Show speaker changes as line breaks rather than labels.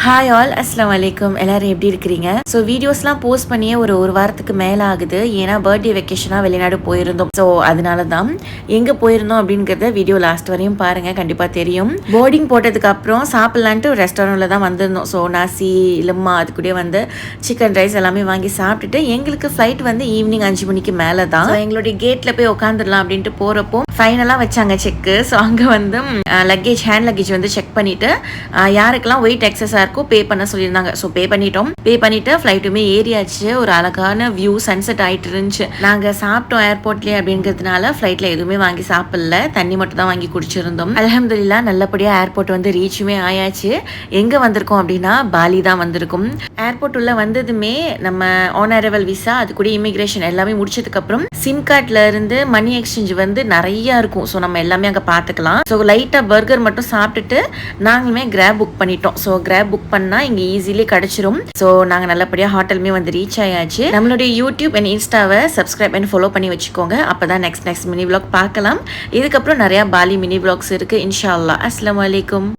Hi all, அஸ்லாம் வலைக்கம். எல்லாரும் எப்படி இருக்கிறீங்க? ஸோ வீடியோஸ்லாம் போஸ்ட் பண்ணியே ஒரு வாரத்துக்கு மேலே ஆகுது. ஏன்னா பர்த்டே வெக்கேஷனாக வெளிநாடு போயிருந்தோம். ஸோ அதனால தான் எங்கே போயிருந்தோம் அப்படிங்கிறத வீடியோ லாஸ்ட் வரையும் பாருங்கள், கண்டிப்பாக தெரியும். போர்டிங் போட்டதுக்கு அப்புறம் சாப்பிட்லான்ட்டு ஒரு ரெஸ்டாரண்ட்டில் தான் வந்திருந்தோம். ஸோ நாசி லிம்மா அது கூட வந்து சிக்கன் ரைஸ் எல்லாமே வாங்கி சாப்பிட்டுட்டு எங்களுக்கு ஃப்ளைட் வந்து ஈவினிங் 5 மணிக்கு மேலே தான். எங்களுடைய கேட்டில் போய் உட்காந்துடலாம் அப்படின்ட்டு போகிறப்போ ஃபைனலாக வச்சாங்க செக்கு. ஸோ அங்கே வந்து ஹேண்ட் லக்கேஜ் வந்து செக் பண்ணிவிட்டு யாருக்கெல்லாம் வெயிட் எக்ஸஸாக இருக்கோ பே பண்ண சொல்லியிருந்தாங்க. ஸோ பே பண்ணிவிட்டு ஃப்ளைட்டுமே ஏறியாச்சு. ஒரு அழகான வியூ சன்செட் ஆகிட்டு இருந்துச்சு. நாங்கள் சாப்பிட்டோம் ஏர்போர்ட்லேயே அப்படிங்கிறதுனால ஃப்ளைட்டில் எதுவுமே வாங்கி சாப்பிடல, தண்ணி மட்டும் தான் வாங்கி குடிச்சிருந்தோம். அல்ஹம்துலில்லாஹ் நல்லபடியாக ஏர்போர்ட் வந்து ரீச்சுமே ஆயாச்சு. எங்கே வந்திருக்கோம் அப்படின்னா பாலி தான் வந்திருக்கும். ஏர்போர்ட் உள்ள வந்ததுமே நம்ம ஆன் அரைவல் விசா அது கூட இமிகிரேஷன் எல்லாமே முடிச்சதுக்கப்புறம் சிம் கார்டில் இருந்து மணி எக்ஸ்சேஞ்ச் வந்து நிறைய இருக்கும். ஸோ நம்ம எல்லாமே அங்கே பார்த்துக்கலாம். ஸோ லைட்டாக பர்கர் மட்டும் சாப்பிட்டுட்டு நாங்களுமே கிராப் புக் பண்ணிட்டோம். ஸோ கிராப் புக் பண்ணால் இங்கே ஈஸிலி கிடச்சிரும். ஸோ நாங்கள் நல்லபடியாக ஹோட்டலுமே வந்து ரீச் ஆயாச்சு. நம்மளுடைய யூடியூப் அண்ட் இன்ஸ்டாவை சப்ஸ்கிரைப் அண்ட் ஃபாலோ பண்ணி வச்சுக்கோங்க. அப்போ தான் நெக்ஸ்ட் மினி விளாக் பார்க்கலாம். இதுக்கப்புறம் நிறையா பாலி மினி விளாக்ஸ் இருக்குது இன்ஷா அல்லாஹ். அஸ்ஸலாமு அலைக்கும்.